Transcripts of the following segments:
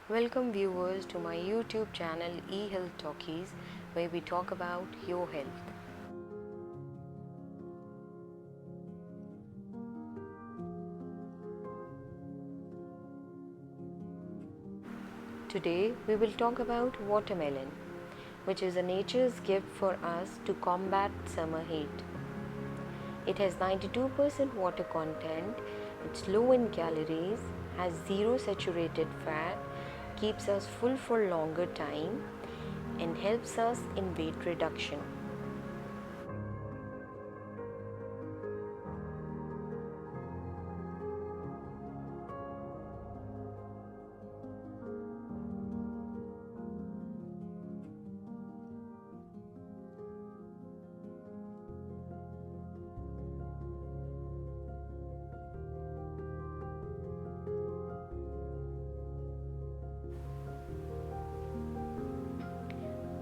Welcome viewers to my YouTube channel eHealth Talkies, where we talk about your health. Today we will talk about watermelon, which is a nature's gift for us to combat summer heat. It has 92% water content, it's low in calories, has zero saturated fat, keeps us full for longer time, and helps us in weight reduction.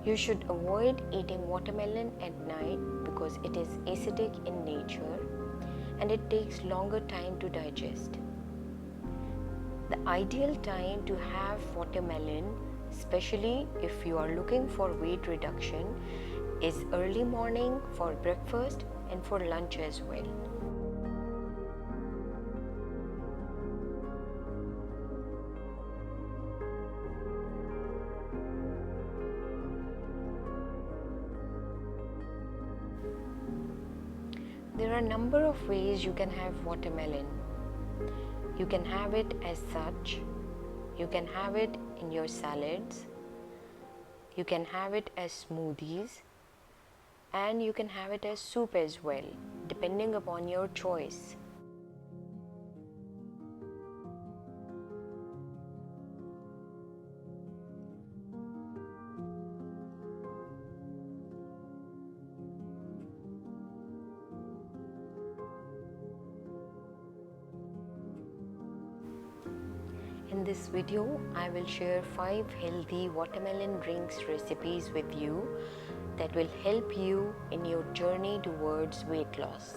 You should avoid eating watermelon at night because it is acidic in nature and it takes longer time to digest. The ideal time to have watermelon, especially if you are looking for weight reduction, is early morning for breakfast and for lunch as well. There are a number of ways you can have watermelon. You can have it as such, you can have it in your salads, you can have it as smoothies, and you can have it as soup as well, depending upon your choice. In this video, I will share 5 healthy watermelon drinks recipes with you that will help you in your journey towards weight loss.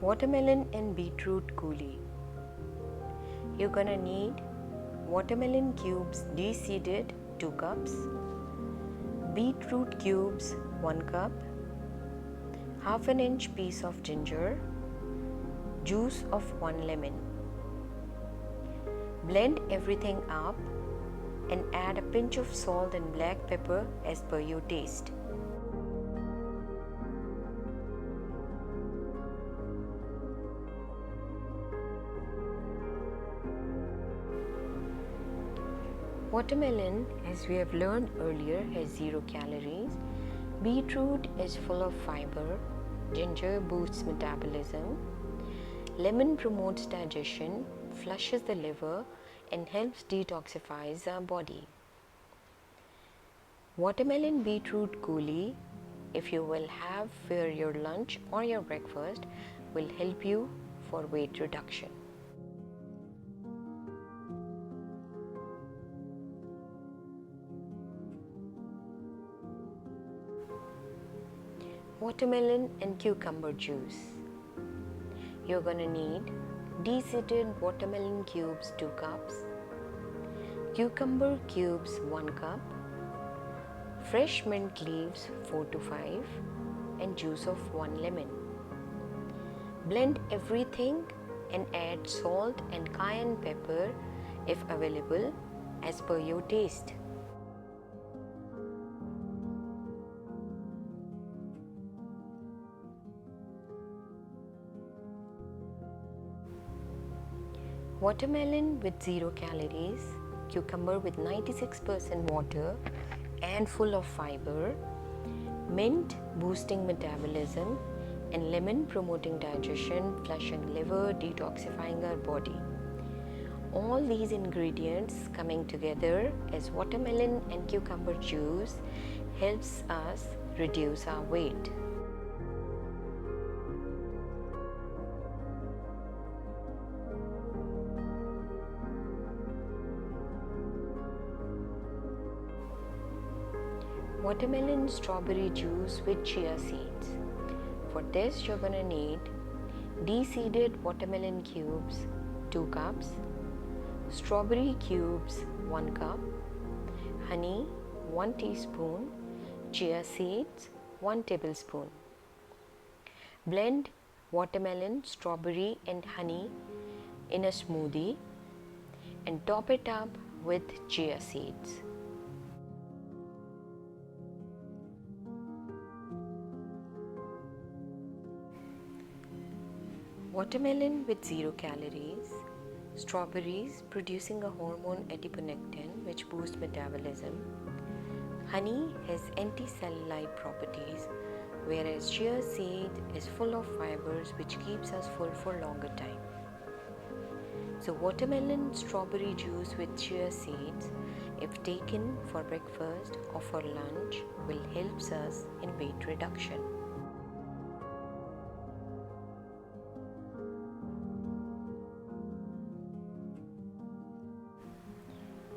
Watermelon and beetroot coulis. You're gonna need watermelon cubes de-seeded 2 cups, beetroot cubes 1 cup, half an inch piece of ginger, juice of 1 lemon. Blend everything up and add a pinch of salt and black pepper as per your taste. Watermelon, as we have learned earlier, has 0 calories. Beetroot is full of fiber. Ginger boosts metabolism. Lemon promotes digestion, flushes the liver, and helps detoxify our body. Watermelon beetroot coulis, if you will have for your lunch or your breakfast, will help you for weight reduction. Watermelon and cucumber juice. You're gonna need de-seeded watermelon cubes 2 cups, cucumber cubes 1 cup, fresh mint leaves 4 to 5, and juice of 1 lemon. Blend everything and add salt and cayenne pepper if available as per your taste. Watermelon with 0 calories, cucumber with 96% water and full of fiber, mint boosting metabolism, and lemon promoting digestion, flushing liver, detoxifying our body. All these ingredients coming together as watermelon and cucumber juice helps us reduce our weight. Watermelon strawberry juice with chia seeds. For this, you're going to need de-seeded watermelon cubes 2 cups, strawberry cubes 1 cup, honey 1 teaspoon, chia seeds 1 tablespoon. Blend watermelon, strawberry and honey in a smoothie and top it up with chia seeds. Watermelon with 0 calories, strawberries producing a hormone adiponectin which boosts metabolism, honey has anti-cellulite properties, whereas chia seed is full of fibers which keeps us full for longer time. So watermelon strawberry juice with chia seeds, if taken for breakfast or for lunch, will help us in weight reduction.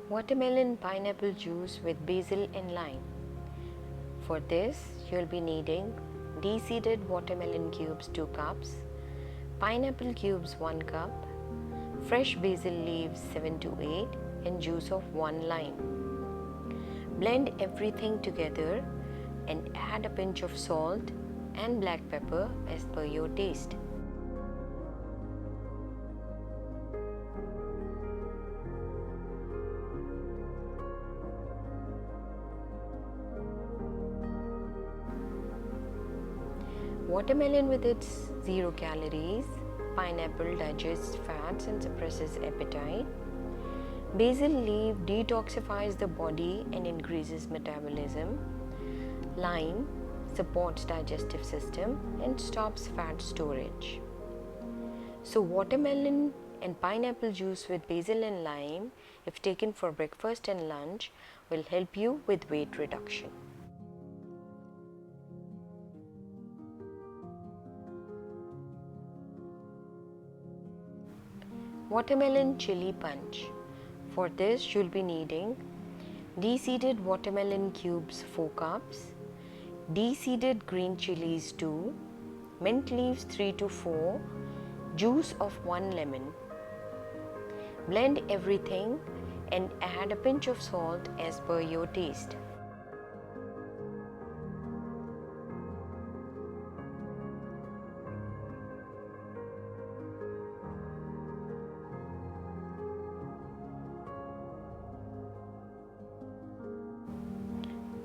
Watermelon pineapple juice with basil and lime. For this, you'll be needing de-seeded watermelon cubes 2 cups, pineapple cubes 1 cup, fresh basil leaves 7 to 8 and juice of 1 lime. Blend everything together and add a pinch of salt and black pepper as per your taste. Watermelon with its 0 calories, pineapple digests fats and suppresses appetite, basil leaf detoxifies the body and increases metabolism, lime supports digestive system and stops fat storage. So watermelon and pineapple juice with basil and lime, if taken for breakfast and lunch, will help you with weight reduction. Watermelon chili punch. For this, you'll be needing de-seeded watermelon cubes 4 cups, de-seeded green chilies 2, mint leaves 3 to 4, juice of 1 lemon. Blend everything and add a pinch of salt as per your taste.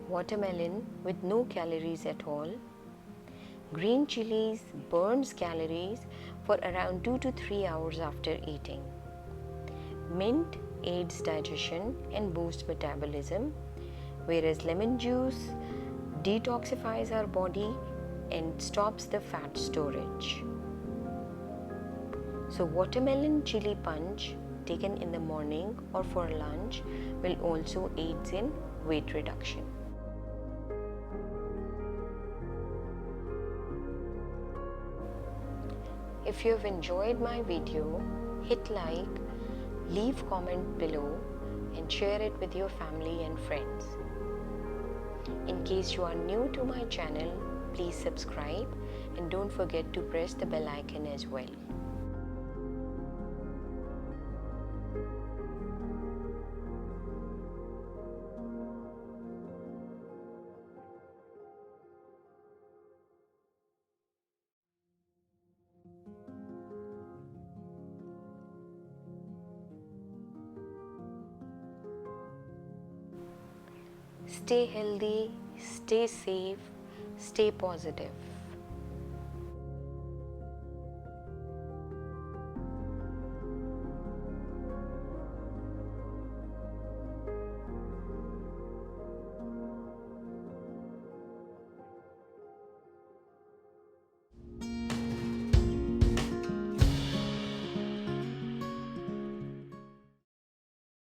Watermelon with no calories at all. Green chilies burns calories for around 2 to 3 hours after eating. Mint aids digestion and boosts metabolism, whereas lemon juice detoxifies our body and stops the fat storage. So watermelon chili punch taken in the morning or for lunch will also aid in weight reduction. If you have enjoyed my video, hit like, leave comment below and share it with your family and friends. In case you are new to my channel, please subscribe and don't forget to press the bell icon as well. Stay healthy, stay safe, stay positive.